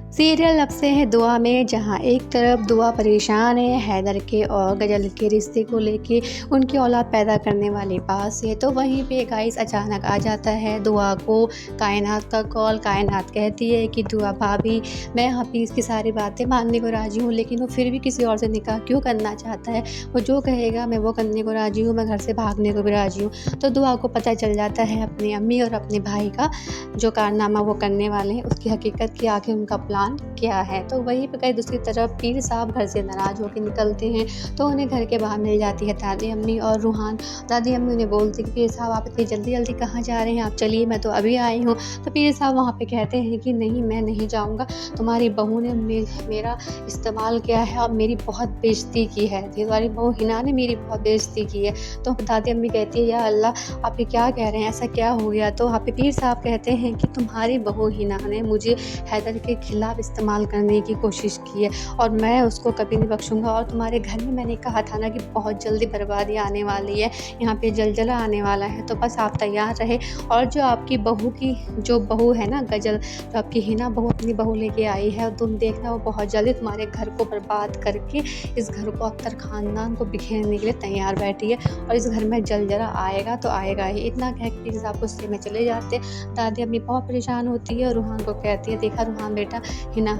Serial अब से है दुआ में, जहां एक तरफ दुआ परेशान है हैदर के और गजल के रिश्ते को लेके उनकी औलाद पैदा करने वाली बात से, तो वहीं पे गाइस अचानक आ जाता है दुआ को कायनात का कॉल। कायनात कहती है कि दुआ भाभी, मैं हफीज़ की सारी बातें मानने को राज़ी हूँ, लेकिन वो फिर भी किसी और से निकाह क्यों करना चाहता है। वो जो कहेगा मैं वो करने को राज़ी हूँ, मैं घर से भागने को भी राज़ी हूँ। तो दुआ को पता चल जाता है अपनी अम्मी और अपने भाई का जो कारनामा वो करने वाले हैं, उसकी हकीकत की आखिर उनका प्लान क्या है। तो वहीं पे कहीं दूसरी तरफ पीर साहब घर से नाराज़ होकर निकलते हैं, तो उन्हें घर के बाहर मिल जाती है दादी अम्मी और रूहान। दादी अम्मी उन्हें बोलती कि पीर साहब, आप इतनी जल्दी जल्दी कहाँ जा रहे हैं, आप चलिए, मैं तो अभी आई हूँ। तो पीर साहब वहाँ पे कहते हैं कि नहीं, मैं नहीं जाऊँगा, तुम्हारी बहू ने मेरा इस्तेमाल किया है और मेरी बहुत बेइज्जती की है, तुम्हारी बहू हिना ने मेरी बहुत बेइज्जती की है। तो दादी अम्मी कहती है, या अल्लाह, आप ये क्या कह रहे हैं, ऐसा क्या हो गया। तो वहाँ पे पीर साहब कहते हैं कि तुम्हारी बहू हिना ने मुझे हैदर के खिलाफ इस्तेमाल करने की कोशिश की है और मैं उसको कभी नहीं बख्शूंगा। और तुम्हारे घर में मैंने कहा था ना कि बहुत जल्दी बर्बादी आने वाली है, यहाँ पे जलजला आने वाला है, तो बस आप तैयार रहे। और जो आपकी बहू की जो बहू है ना गजल, जो आपकी हिना बहू अपनी बहू लेके आई है, तुम देखना वो बहुत जल्दी तुम्हारे घर को बर्बाद करके इस घर को अख्तर ख़ानदान को बिखेरने के लिए तैयार बैठी है और इस घर में जलजला आएगा तो आएगा ही। इतना कह के पीर साहब गुस्से में चले जाते हैं। दादी अम्मी बहुत परेशान होती है और रूहान को कहती है, देखा रूहान बेटा, हिना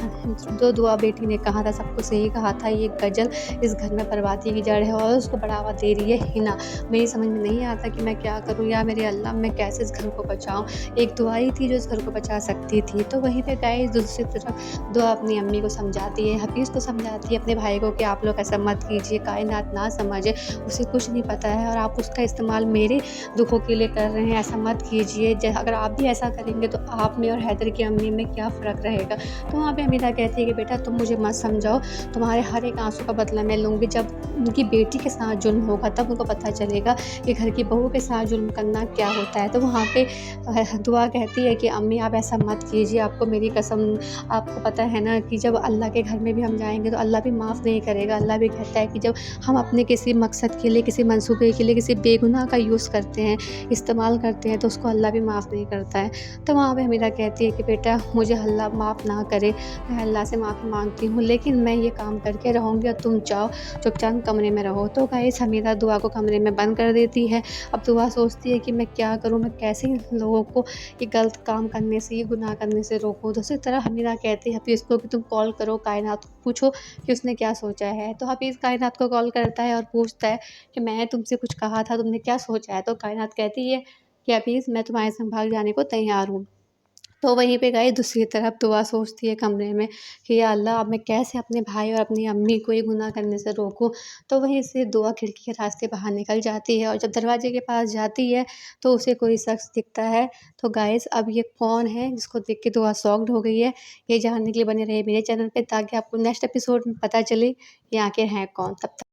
जो दुआ बेटी ने कहा था सब कुछ सही कहा था, ये गजल इस घर में बर्बादी की जड़ है और उसको बढ़ावा दे रही है हिना। मेरी समझ में नहीं आता कि मैं क्या करूँ, या मेरे अल्लाह मैं कैसे इस घर को बचाऊँ। एक दुआ ही थी जो इस घर को बचा सकती थी। तो वहीं पे गाइस दूसरी तरफ दुआ अपनी अम्मी को समझाती है, हफीज़ को समझाती है, अपने भाई को कि आप लोग ऐसा मत कीजिए, कायनात ना समझे, उसे कुछ नहीं पता है और आप उसका इस्तेमाल मेरे दुखों के लिए कर रहे हैं, ऐसा मत कीजिए। अगर आप भी ऐसा करेंगे तो आप में और हैदर की अम्मी में क्या फ़र्क रहेगा। तो वहाँ पे हमीदा कहती है कि बेटा तुम मुझे मत समझाओ, तुम्हारे हर एक आंसू का बदला मैं लूँगी। जब उनकी बेटी के साथ जुल्म होगा तब उनको पता चलेगा कि घर की बहू के साथ जुल्म करना क्या होता है। तो वहाँ पे दुआ कहती है कि अम्मी आप ऐसा मत कीजिए, आपको मेरी कसम, आपको पता है ना कि जब अल्लाह के घर में भी हम जाएंगे तो अल्लाह भी माफ़ नहीं करेगा। अल्लाह भी कहता है कि जब हम अपने किसी मकसद के लिए, किसी मंसूबे के लिए, किसी बेगुनाह का यूज़ करते हैं, इस्तेमाल करते हैं, तो उसको अल्लाह भी माफ़ नहीं करता है। तो वहाँ पे हमीदा कहती है कि बेटा मुझे अल्लाह माफ़ ना करे, मैं अल्लाह से माफ़ी मांगती हूँ, लेकिन मैं ये काम करके रहूँगी और तुम जाओ चुपचाप कमरे में रहो। तो गाइस हमीदा दुआ को कमरे में बंद कर देती है। अब दुआ सोचती है कि मैं क्या करूँ, मैं कैसे इन लोगों को ये गलत काम करने से, ये गुनाह करने से रोकूँ। दूसरी तरफ हमीदा कहती है हफीज़ को कि तुम कॉल करो कायनात को, पूछो कि उसने क्या सोचा है। तो हफीज़ कायनात को कॉल करता है और पूछता है कि मैं तुमसे कुछ कहा था, तुमने क्या सोचा है। तो कायनात कहती है कि हफीज़, मैं तुम्हारे संग भाग जाने को तैयार हूँ। तो वहीं पे गई दूसरी तरफ दुआ सोचती है कमरे में कि या अल्लाह, अब मैं कैसे अपने भाई और अपनी अम्मी को ये गुनाह करने से रोकूं। तो वहीं से दुआ खिड़की के रास्ते बाहर निकल जाती है और जब दरवाजे के पास जाती है तो उसे कोई शख्स दिखता है। तो गाइस अब ये कौन है, जिसको देख के दुआ शॉक्ड हो गई है, ये जानने के लिए बने रहे मेरे चैनल पे, ताकि आपको नेक्स्ट एपिसोड में पता चले ये आखिर है कौन। तब तक